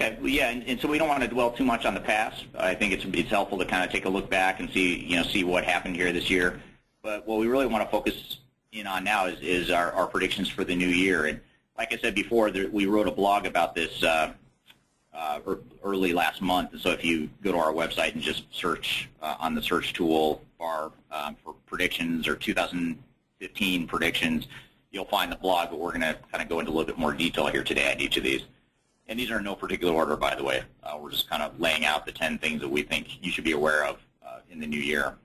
Okay, well, yeah, and so we don't want to dwell too much on the past. I think it's helpful to kind of take a look back and see what happened here this year. But what we really want to focus in on now is our predictions for the new year. And like I said before, we wrote a blog about this early last month. And so if you go to our website and just search on the search tool bar for predictions or 2015 predictions, you'll find the blog. But we're going to kind of go into a little bit more detail here today on each of these. And these are in no particular order, by the way. We're just kind of laying out the 10 things that we think you should be aware of in the new year.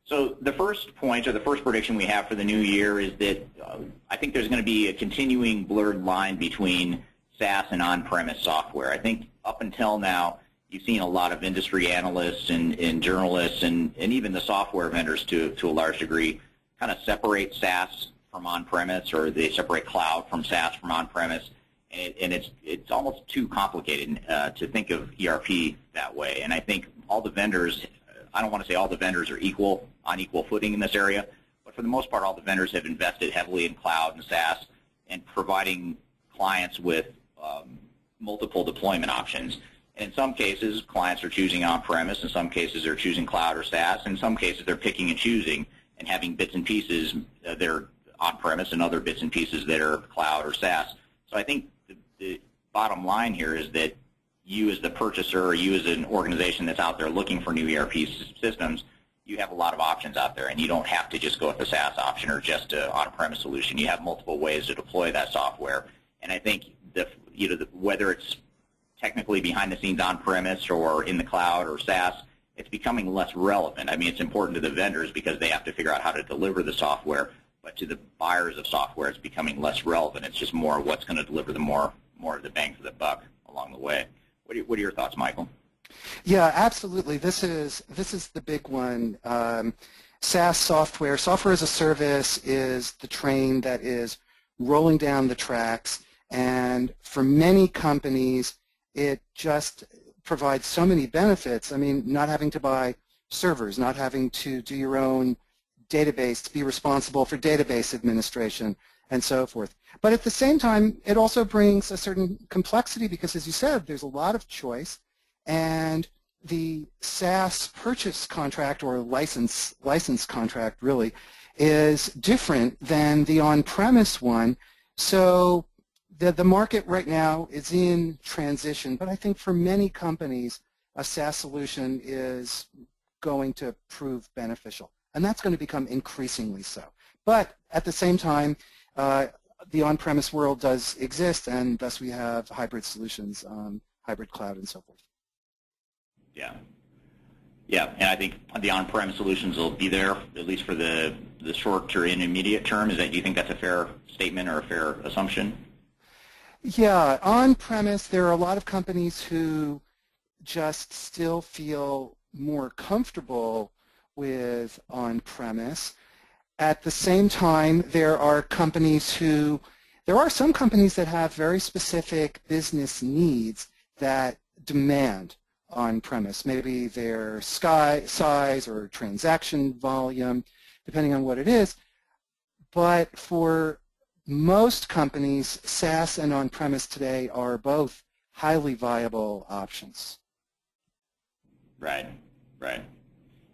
So the first point, or the first prediction we have for the new year, is that I think there's going to be a continuing blurred line between SaaS and on-premise software. I think up until now, you've seen a lot of industry analysts and journalists and even the software vendors to a large degree kind of separate SaaS from on-premise, or they separate cloud from SaaS from on-premise. And it's almost too complicated to think of ERP that way. And I think all the vendors, I don't want to say all the vendors are on equal footing in this area, but for the most part, all the vendors have invested heavily in cloud and SaaS and providing clients with multiple deployment options. And in some cases, clients are choosing on-premise. In some cases, they're choosing cloud or SaaS. In some cases, they're picking and choosing and having bits and pieces that are on-premise and other bits and pieces that are cloud or SaaS. So I think the bottom line here is that you as the purchaser, or you as an organization that's out there looking for new ERP systems, you have a lot of options out there, and you don't have to just go with the SaaS option or just an on-premise solution. You have multiple ways to deploy that software. And I think whether it's technically behind the scenes on-premise or in the cloud or SaaS, it's becoming less relevant. I mean, it's important to the vendors because they have to figure out how to deliver the software, but to the buyers of software, it's becoming less relevant. It's just more what's going to deliver the more of the bang for the buck along the way. What are your thoughts, Michael? Yeah, absolutely. This is the big one. SaaS software as a service, is the train that is rolling down the tracks, and for many companies, it just provides so many benefits. I mean, not having to buy servers, not having to do your own database, be responsible for database administration, and so forth. But at the same time, it also brings a certain complexity because, as you said, there's a lot of choice, and the SaaS purchase contract, or license contract really, is different than the on-premise one. So the market right now is in transition, but I think for many companies, a SaaS solution is going to prove beneficial. And that's going to become increasingly so. But at the same time, the on-premise world does exist, and thus we have hybrid solutions, hybrid cloud, and so forth. Yeah. Yeah, and I think the on-prem solutions will be there, at least for the short to intermediate term. Do you think that's a fair statement or a fair assumption? Yeah, on-premise, there are a lot of companies who just still feel more comfortable with on-premise. At the same time, there are some companies that have very specific business needs that demand on-premise. Maybe their size or transaction volume, depending on what it is. But for most companies, SaaS and on-premise today are both highly viable options. Right, right.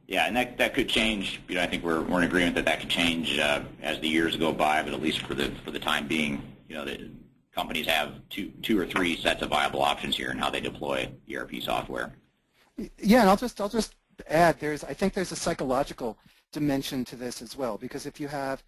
Yeah, and that could change. I think we're in agreement that could change as the years go by. But at least for the time being, the companies have two or three sets of viable options here in how they deploy ERP software. Yeah, and I'll just add, I think there's a psychological dimension to this as well, because if you have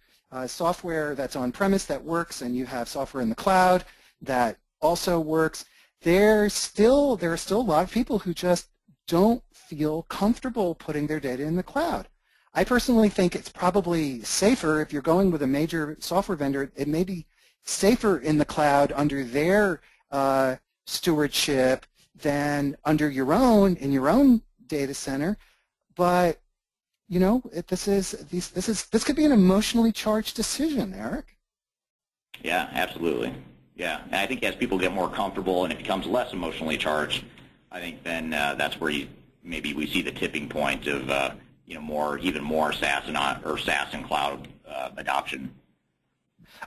software that's on-premise that works, and you have software in the cloud that also works, there are still a lot of people who just don't feel comfortable putting their data in the cloud. I personally think it's probably safer if you're going with a major software vendor. It may be safer in the cloud under their stewardship than under your own, in your own data center. But this could be an emotionally charged decision, Eric. Yeah, absolutely. Yeah, and I think as people get more comfortable and it becomes less emotionally charged, I think then that's where maybe we see the tipping point of even more SaaS and SaaS and cloud adoption.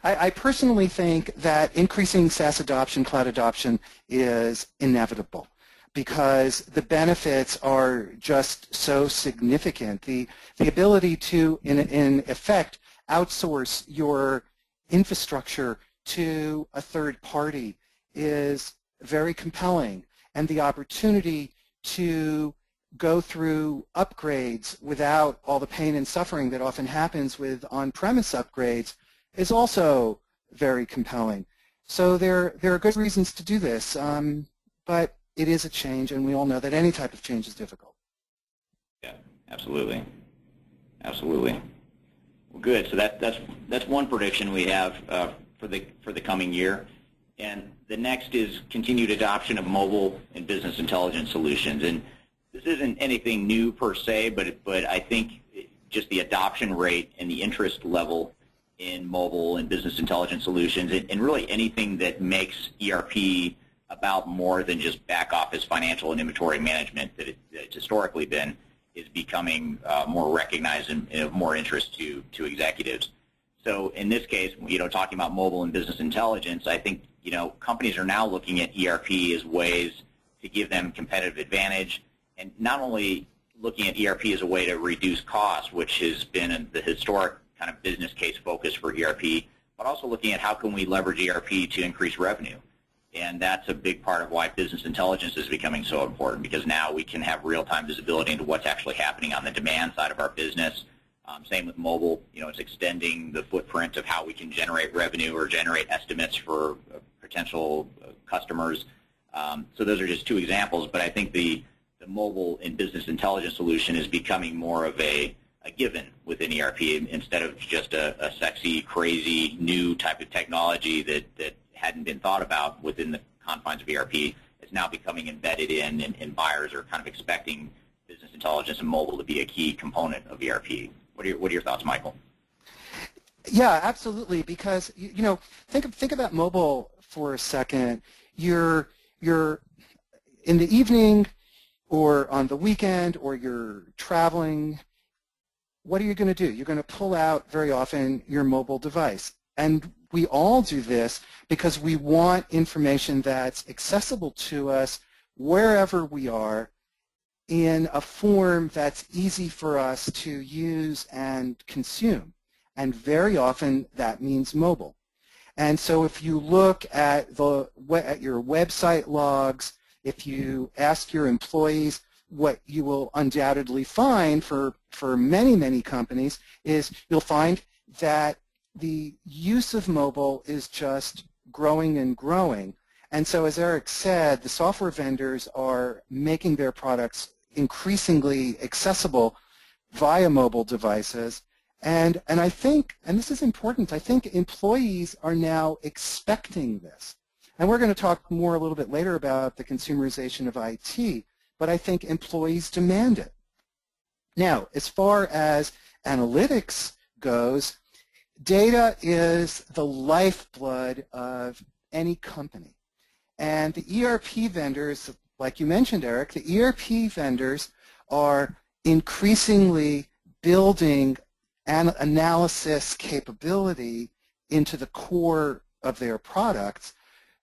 I personally think that increasing SaaS adoption, cloud adoption, is inevitable because the benefits are just so significant. The ability to, in effect, outsource your infrastructure to a third party is very compelling, and the opportunity to go through upgrades without all the pain and suffering that often happens with on-premise upgrades is also very compelling. So there are good reasons to do this, but it is a change, and we all know that any type of change is difficult. Yeah, absolutely, absolutely. Well, good. So that's one prediction we have for the coming year, and the next is continued adoption of mobile and business intelligence solutions. And this isn't anything new per se, but I think just the adoption rate and the interest level in mobile and business intelligence solutions, and really anything that makes ERP about more than just back office financial and inventory management that it's historically been, is becoming more recognized and of more interest to executives. So in this case, talking about mobile and business intelligence, I think companies are now looking at ERP as ways to give them competitive advantage, and not only looking at ERP as a way to reduce costs, which has been the historic kind of business case focus for ERP, but also looking at how can we leverage ERP to increase revenue. And that's a big part of why business intelligence is becoming so important, because now we can have real-time visibility into what's actually happening on the demand side of our business. Same with mobile. It's extending the footprint of how we can generate revenue or generate estimates for potential customers. So those are just two examples, but I think the mobile and business intelligence solution is becoming more of a given within ERP instead of just a sexy, crazy, new type of technology that hadn't been thought about within the confines of ERP. It's now becoming embedded in, and buyers are kind of expecting business intelligence and mobile to be a key component of ERP. What are your thoughts, Michael? Yeah, absolutely. Because think about mobile for a second. You're in the evening, or on the weekend, or you're traveling. What are you going to do? You're going to pull out very often your mobile device, and we all do this because we want information that's accessible to us wherever we are, in a form that's easy for us to use and consume. And very often that means mobile. And so if you look at your website logs, if you ask your employees, what you will undoubtedly find for many, many companies is you'll find that the use of mobile is just growing and growing. And so as Eric said, the software vendors are making their products increasingly accessible via mobile devices. And I think, and this is important, I think employees are now expecting this. And we're going to talk more a little bit later about the consumerization of IT, but I think employees demand it. Now, as far as analytics goes, data is the lifeblood of any company. And the ERP vendors, like you mentioned, Eric, the ERP vendors are increasingly building an analysis capability into the core of their products,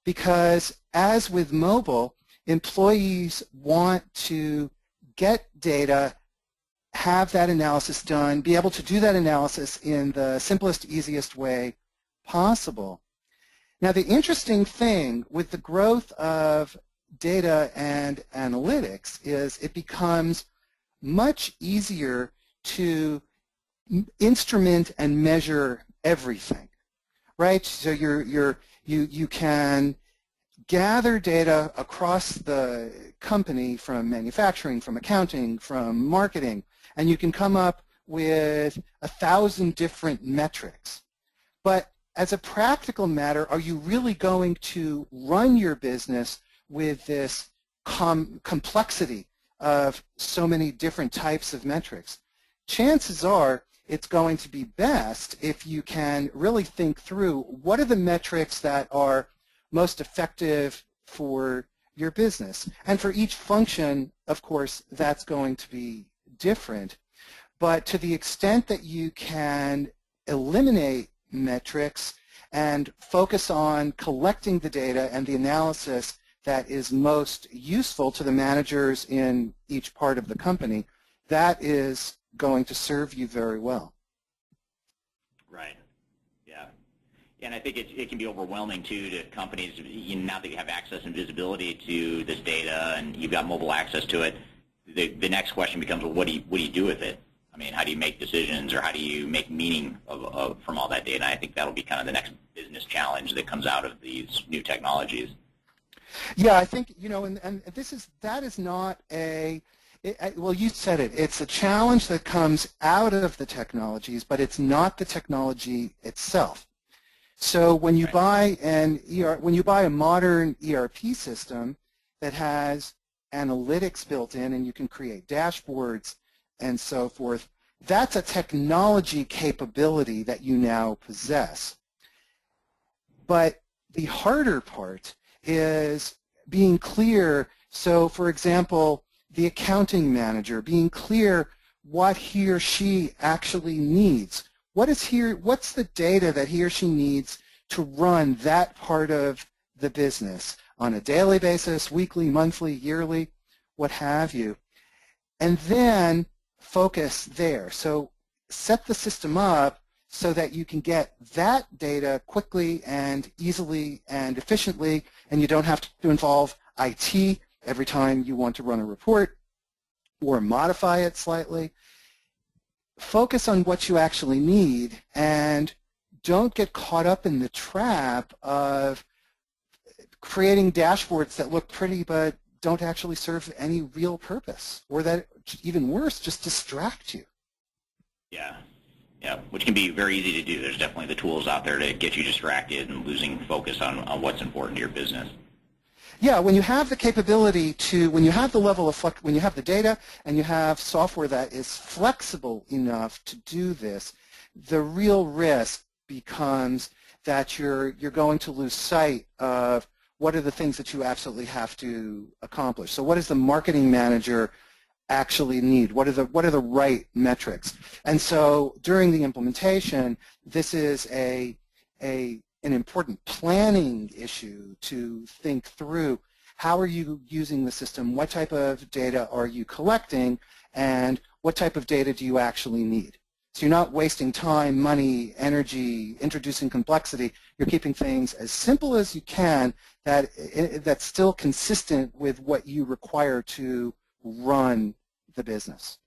because as with mobile, employees want to get data, have that analysis done, be able to do that analysis in the simplest, easiest way possible. Now, the interesting thing with the growth of data and analytics is it becomes much easier to instrument and measure everything, right? So you can gather data across the company from manufacturing, from accounting, from marketing, and you can come up with 1,000 different metrics. But as a practical matter, are you really going to run your business with this complexity of so many different types of metrics? Chances are it's going to be best if you can really think through what are the metrics that are most effective for your business. And for each function, of course, that's going to be different. But to the extent that you can eliminate metrics and focus on collecting the data and the analysis that is most useful to the managers in each part of the company, that is going to serve you very well. Right. Yeah. And I think it can be overwhelming, too, to companies. Now that you have access and visibility to this data and you've got mobile access to it, the next question becomes, well, what do you do with it? I mean, how do you make decisions, or how do you make meaning from all that data? And I think that'll be kind of the next business challenge that comes out of these new technologies. Yeah, I think, and that is not well, you said it. It's a challenge that comes out of the technologies, but it's not the technology itself. So when you buy a modern ERP system that has analytics built in, and you can create dashboards and so forth, that's a technology capability that you now possess. But the harder part is being clear. So, for example, the accounting manager, being clear what he or she actually needs. What's the data that he or she needs to run that part of the business on a daily basis, weekly, monthly, yearly, what have you. And then focus there. So set the system up so that you can get that data quickly and easily and efficiently, and you don't have to involve IT every time you want to run a report or modify it slightly. Focus on what you actually need, and don't get caught up in the trap of creating dashboards that look pretty but don't actually serve any real purpose, or that, even worse, just distract you. Yeah. Yeah, which can be very easy to do. There's definitely the tools out there to get you distracted and losing focus on what's important to your business. Yeah, when you have the capability to, when you have the level of, when you have the data and you have software that is flexible enough to do this, the real risk becomes that you're going to lose sight of what are the things that you absolutely have to accomplish. So what does the marketing manager actually need? What are the right metrics? And so during the implementation, this is an important planning issue to think through. How are you using the system? What type of data are you collecting? And what type of data do you actually need? So you're not wasting time, money, energy, introducing complexity. You're keeping things as simple as you can that's still consistent with what you require to run the business.